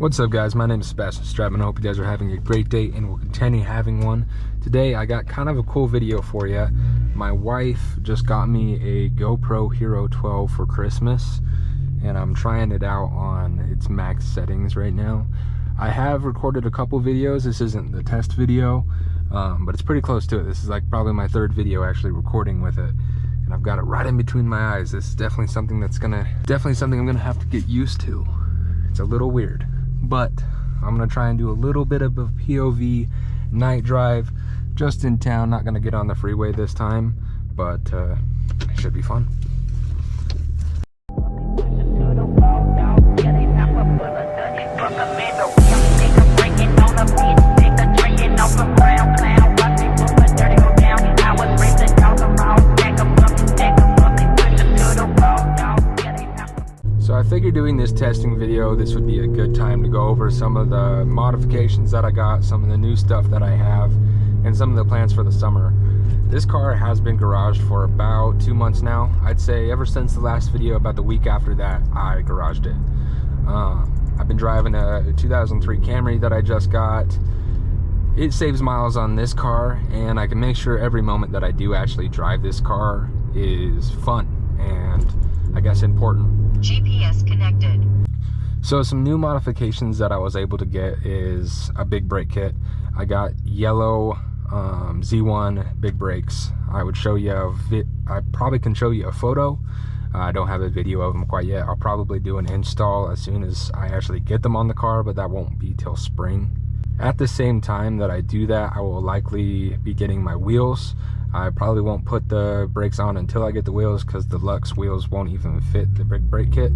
What's up, guys? My name is Sebastian Stratman. I hope you guys are having a great day and will continue having one. Today I got kind of a cool video for you. My wife just got me a GoPro Hero 12 for Christmas, and I'm trying it out on its max settings right now. I have recorded a couple videos. This isn't the test video, but it's pretty close to it. This is like probably my third video actually recording with it, and I've got it right in between my eyes. This is definitely something I'm gonna have to get used to. It's a little weird, but I'm gonna try and do a little bit of a POV night drive just in town. Not gonna get on the freeway this time, but it should be fun. So I figured doing this testing video, this would be a good time to go over some of the modifications that I got, some of the new stuff that I have, and some of the plans for the summer. This car has been garaged for about 2 months now. I'd say ever since the last video, about the week after that, I garaged it. I've been driving a 2003 Camry that I just got. It saves miles on this car, and I can make sure every moment that I do actually drive this car is fun and I guess important. GPS connected. So some new modifications that I was able to get is a big brake kit. I got yellow Z1 big brakes. I probably can show you a photo. I don't have a video of them quite yet. I'll probably do an install as soon as I actually get them on the car, but that won't be till spring. At the same time that I do that, I will likely be getting my wheels. I probably won't put the brakes on until I get the wheels, because the Luxe wheels won't even fit the big brake kit.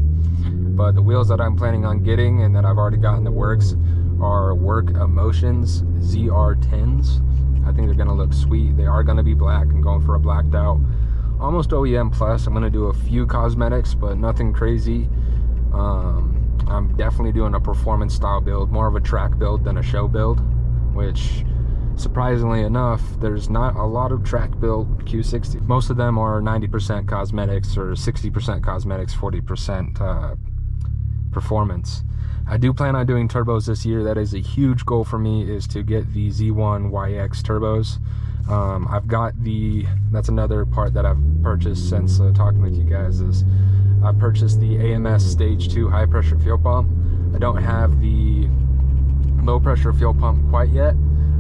But the wheels that I'm planning on getting and that I've already got in the works are Work Emotions ZR10s. I think they're gonna look sweet. They are gonna be black. I'm going for a blacked out, almost OEM plus. I'm gonna do a few cosmetics, but nothing crazy. I'm definitely doing a performance style build, more of a track build than a show build, which surprisingly enough, there's not a lot of track build Q60. Most of them are 90% cosmetics or 60% cosmetics, 40% performance. I do plan on doing turbos this year. That is a huge goal for me, is to get the Z1 YX turbos. I've got that's another part that I've purchased since talking with you guys, is I purchased the AMS Stage 2 high pressure fuel pump. I don't have the low pressure fuel pump quite yet.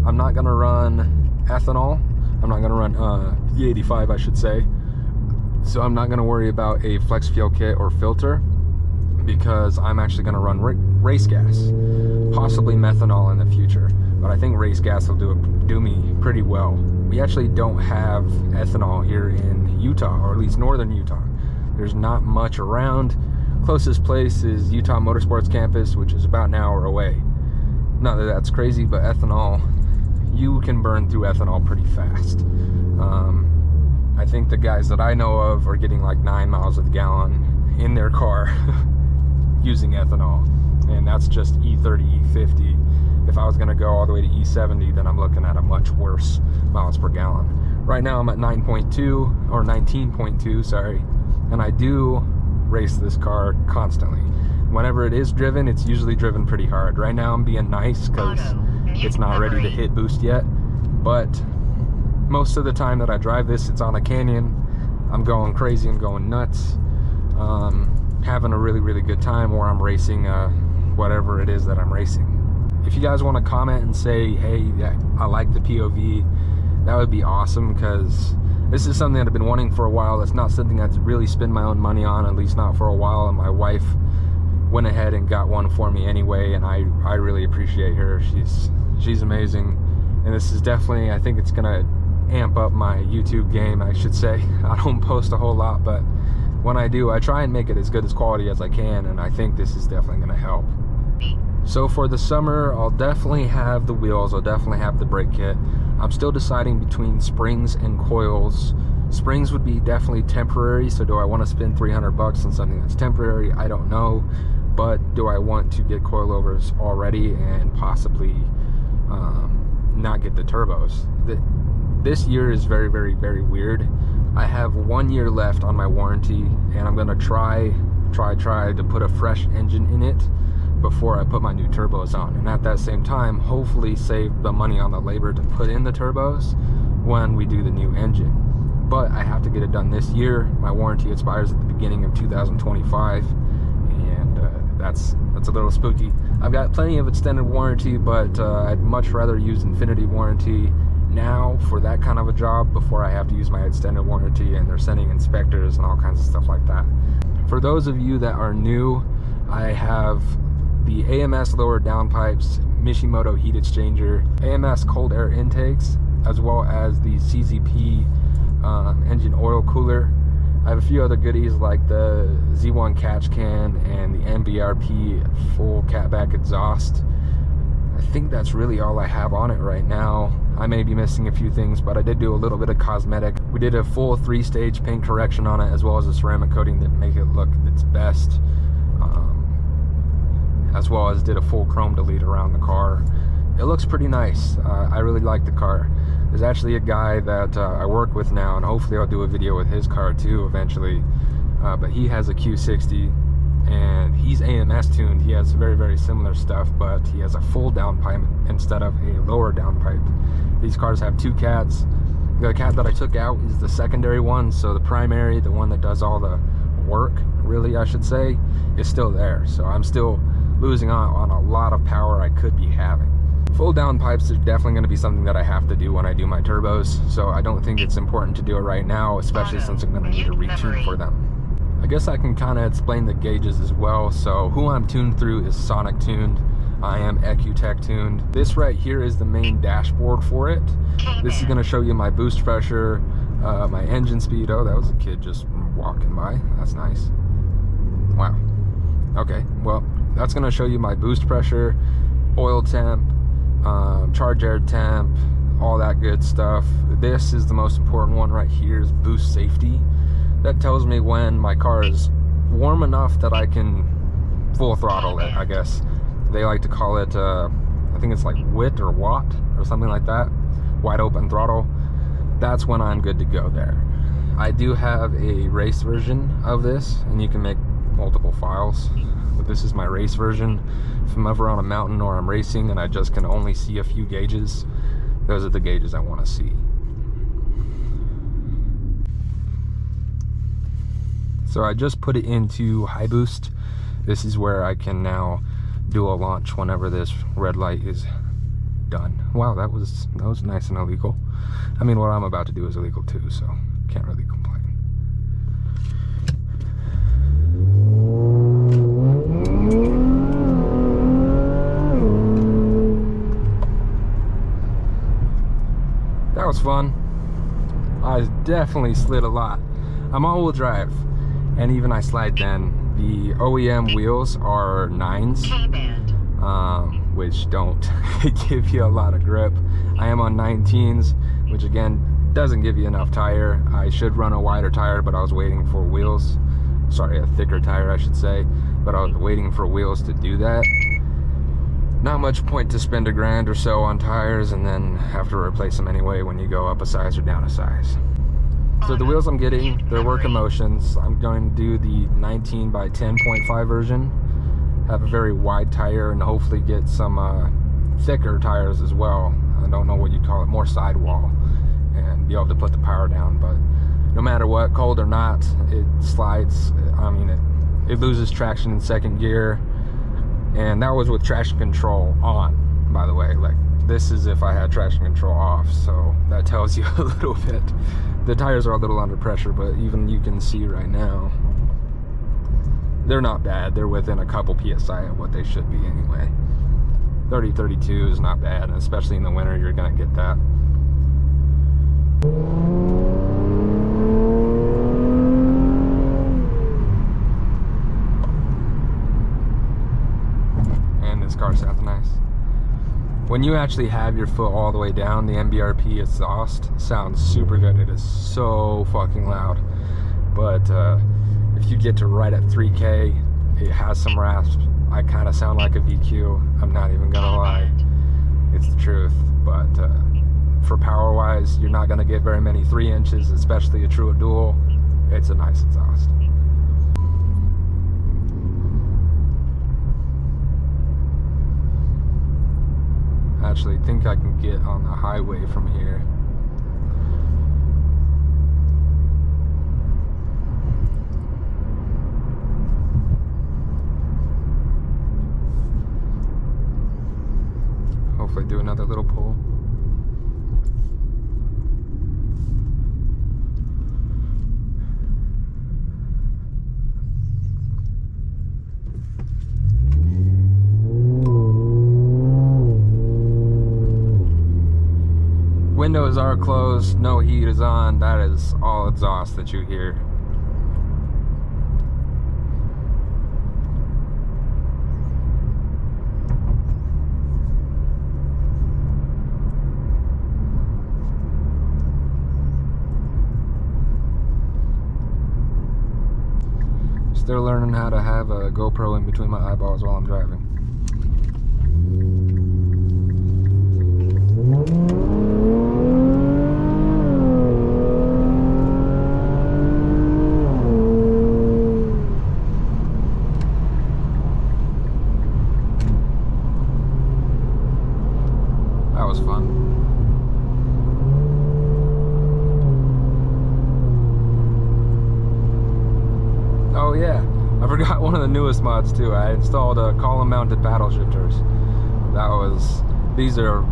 I'm not gonna run ethanol. I'm not gonna run E85, I should say. So I'm not gonna worry about a flex fuel kit or filter, because I'm actually gonna run race gas, possibly methanol in the future. But I think race gas will do me pretty well. We actually don't have ethanol here in Utah, or at least northern Utah. There's not much around. Closest place is Utah Motorsports Campus, which is about an hour away. Not that that's crazy, but ethanol, you can burn through ethanol pretty fast. I think the guys that I know of are getting like 9 miles a gallon in their car using ethanol, and that's just E30, E50. If I was gonna go all the way to E70, then I'm looking at a much worse miles per gallon. Right now I'm at 9.2 or 19.2, sorry, and I do race this car constantly. Whenever it is driven, it's usually driven pretty hard. Right now I'm being nice because it's not ready to hit boost yet, but most of the time that I drive this, it's on a canyon. I'm going crazy, I'm going nuts, having a really good time, or I'm racing whatever it is that I'm racing. If you guys want to comment and say, hey, yeah, I like the POV, that would be awesome, because this is something that I've been wanting for a while. It's not something I'd really spend my own money on, at least not for a while, and my wife went ahead and got one for me anyway, and I really appreciate her. She's amazing, and this is definitely, I think it's gonna amp up my YouTube game, I should say. I don't post a whole lot, but when I do, I try and make it as good as quality as I can, and I think this is definitely gonna help. So for the summer, I'll definitely have the wheels, I'll definitely have the brake kit. I'm still deciding between springs and coils. Springs would be definitely temporary, so do I want to spend 300 bucks on something that's temporary? I don't know. But do I want to get coilovers already and possibly not get the turbos? This year is very weird. I have 1 year left on my warranty, and I'm gonna try to put a fresh engine in it, before I put my new turbos on, and at that same time hopefully save the money on the labor to put in the turbos when we do the new engine. But I have to get it done this year. My warranty expires at the beginning of 2025, and that's a little spooky. I've got plenty of extended warranty, but I'd much rather use Infiniti warranty now for that kind of a job before I have to use my extended warranty and they're sending inspectors and all kinds of stuff like that. For those of you that are new, I have the AMS lower downpipes, Mishimoto heat exchanger, AMS cold air intakes, as well as the CZP engine oil cooler. I have a few other goodies like the Z1 catch can and the MBRP full catback exhaust. I think that's really all I have on it right now. I may be missing a few things, but I did do a little bit of cosmetic. We did a full 3-stage paint correction on it, as well as a ceramic coating that make it look its best, as well as did a full chrome delete around the car. It looks pretty nice. I really like the car. There's actually a guy that I work with now, and hopefully I'll do a video with his car too eventually, but he has a Q60 and he's AMS tuned. He has very, very similar stuff, but he has a full downpipe instead of a lower downpipe. These cars have 2 cats. The cat that I took out is the secondary one, so the primary, the one that does all the work, really I should say, is still there. So I'm still losing on a lot of power I could be having. Full downpipes are definitely going to be something that I have to do when I do my turbos, so I don't think it's important to do it right now, especially since I'm going to need a retune for them. I guess I can kind of explain the gauges as well. So who I'm tuned through is Sonic tuned. I am EcuTech tuned. This right here is the main dashboard for it. This is going to show you my boost pressure, my engine speed. Oh, that was a kid just walking by. That's nice. Wow. Okay, well, that's going to show you my boost pressure, oil temp, charge air temp, all that good stuff. This is the most important one right here, is boost safety. That tells me when my car is warm enough that I can full throttle it, I guess. They like to call it, I think it's like WIT or watt or something like that, wide open throttle. That's when I'm good to go there. I do have a race version of this, and you can make multiple files, but this is my race version. If I'm ever on a mountain or I'm racing and I just can only see a few gauges, those are the gauges I want to see. So I just put it into high boost. This is where I can now do a launch whenever this red light is done. Wow, that was nice and illegal. I mean, what I'm about to do is illegal too, so can't really complain. That was fun. I definitely slid a lot. I'm all-wheel drive, and even I slide then. The OEM wheels are 9s, which don't give you a lot of grip. I am on 19s, which again doesn't give you enough tire. I should run a wider tire, but I was waiting for wheels. Sorry, a thicker tire I should say, but I was waiting for wheels to do that. Not much point to spend $1,000 or so on tires and then have to replace them anyway when you go up a size or down a size. So the wheels I'm getting, they're Work Emotions. I'm going to do the 19 by 10.5 version. Have a very wide tire and hopefully get some thicker tires as well. I don't know what you'd call it, more sidewall, and be able to put the power down. But no matter what, cold or not, it slides. I mean, it loses traction in second gear. And that was with traction control on, by the way. Like, this is if I had traction control off, so that tells you a little bit. The tires are a little under pressure, but even you can see right now, they're not bad. They're within a couple PSI of what they should be anyway. 30, 32 is not bad, and especially in the winter, you're gonna get that. And this car sounds nice. When you actually have your foot all the way down, the MBRP exhaust sounds super good. It is so fucking loud. But if you get to right at 3K, it has some rasp. I kind of sound like a VQ. I'm not even gonna lie. It's the truth. But for power wise, you're not gonna get very many 3 inches, especially a true dual. It's a nice exhaust. actually think I can get on the highway from here. Hopefully do another little pull. Windows are closed, no heat is on. That is all exhaust that you hear. Still learning how to have a GoPro in between my eyeballs while I'm driving. That was fun. Oh yeah, I forgot one of the newest mods too. I installed column mounted paddle shifters. These are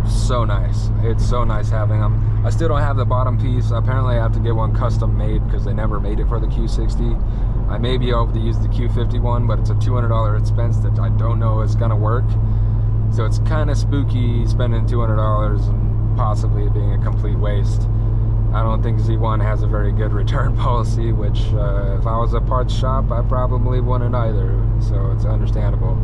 so nice. It's so nice having them. I still don't have the bottom piece. Apparently I have to get one custom made because they never made it for the Q60. I may be able to use the Q50 one, but it's a $200 expense that I don't know is gonna work. So it's kind of spooky spending $200 and possibly it being a complete waste. I don't think Z1 has a very good return policy, which if I was a parts shop, I probably wouldn't either, so it's understandable.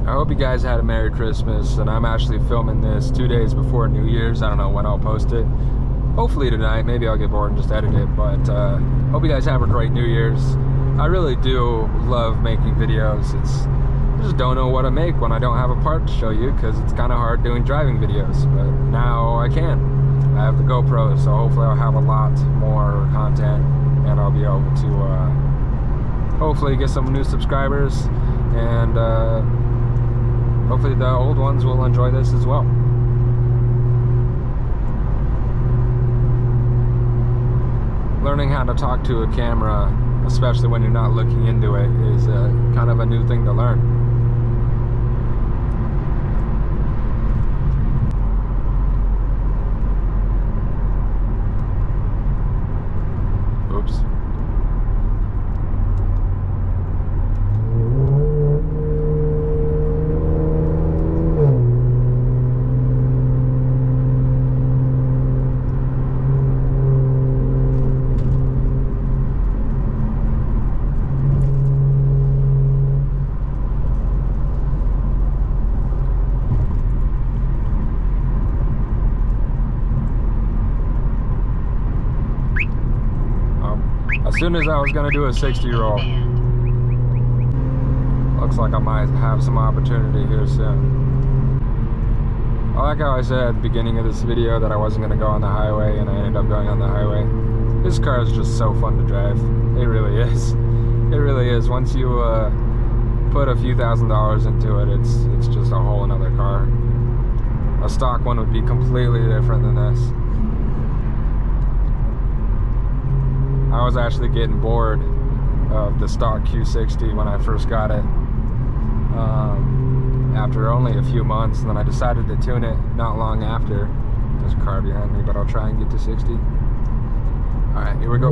I hope you guys had a Merry Christmas, and I'm actually filming this 2 days before New Year's. I don't know when I'll post it. Hopefully tonight. Maybe I'll get bored and just edit it, but hope you guys have a great New Year's. I really do love making videos. I just don't know what to make when I don't have a part to show you, because it's kind of hard doing driving videos, but now I can. I have the GoPro, so hopefully I'll have a lot more content, and I'll be able to hopefully get some new subscribers, and hopefully the old ones will enjoy this as well. Learning how to talk to a camera, especially when you're not looking into it, is kind of a new thing to learn. Oops. As soon as I was going to do a 60 roll, looks like I might have some opportunity here soon. I like how I said at the beginning of this video that I wasn't going to go on the highway, and I ended up going on the highway. This car is just so fun to drive. It really is. It really is. Once you put a few $1,000s into it, it's just a whole another car. A stock one would be completely different than this. I was actually getting bored of the stock Q60 when I first got it. After only a few months, and then I decided to tune it not long after. There's a car behind me, but I'll try and get to 60. Alright, here we go.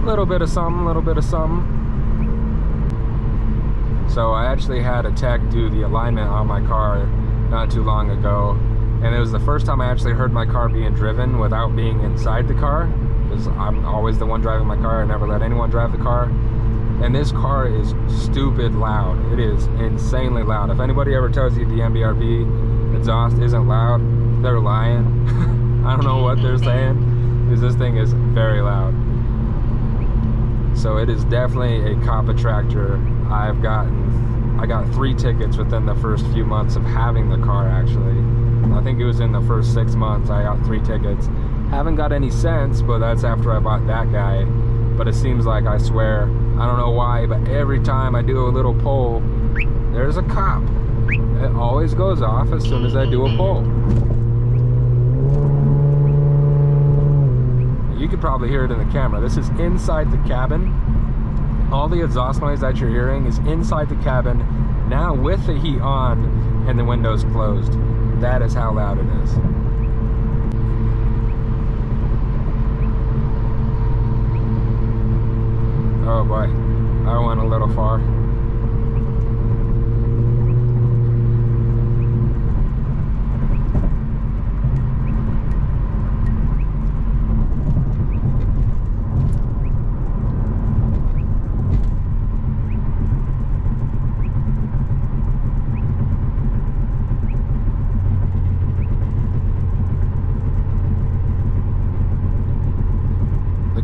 little bit of something, little bit of something. So I actually had a tech do the alignment on my car not too long ago, and it was the first time I actually heard my car being driven without being inside the car, because I'm always the one driving my car. I never let anyone drive the car. And this car is stupid loud. It is insanely loud. If anybody ever tells you the MBRP exhaust isn't loud, they're lying. I don't know what they're saying, because this thing is very loud. So it is definitely a cop attractor. I got 3 tickets within the first few months of having the car, actually. I think it was in the first 6 months I got 3 tickets. Haven't got any since, but that's after I bought that guy. But it seems like, I swear, I don't know why, but every time I do a little pull, there's a cop. It always goes off as soon as I do a pull. You could probably hear it in the camera. This is inside the cabin. All the exhaust noise that you're hearing is inside the cabin, now with the heat on and the windows closed. That is how loud it is. Oh boy, I went a little far.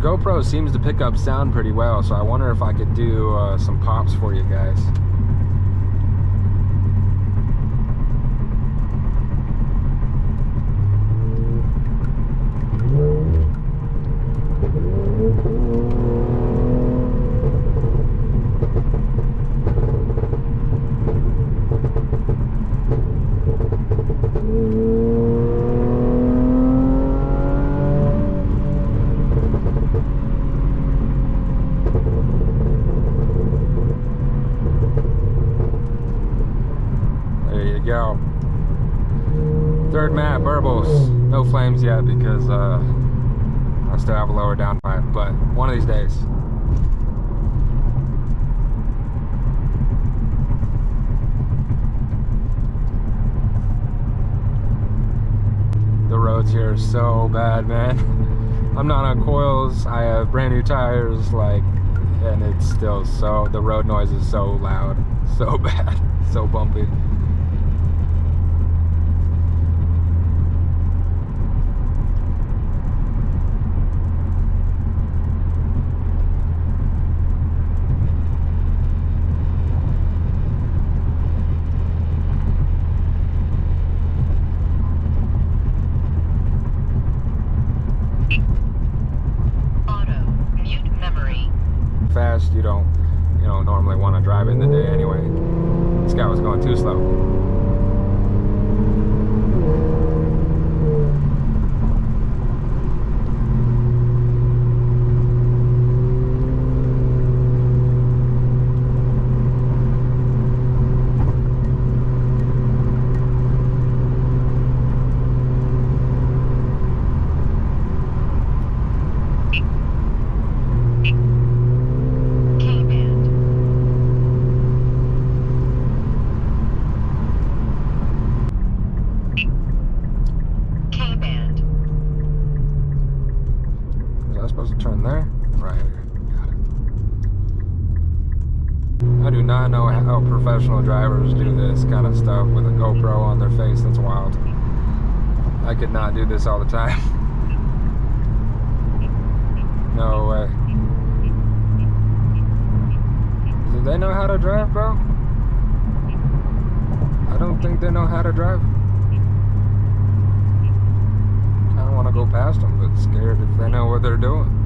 GoPro seems to pick up sound pretty well, so I wonder if I could do some pops for you guys. Go. Third map, burbles. No flames yet because I still have a lower downpipe, but one of these days. The roads here are so bad, man. I'm not on coils. I have brand new tires, and it's still so, the road noise is so loud, so bad, so bumpy. Fast, you don't normally want to drive in the day anyway. This guy was going too slow. I do not know how professional drivers do this kind of stuff with a GoPro on their face. That's wild. I could not do this all the time. No way. Do they know how to drive, bro? I don't think they know how to drive. I don't want to go past them, but scared if they know what they're doing.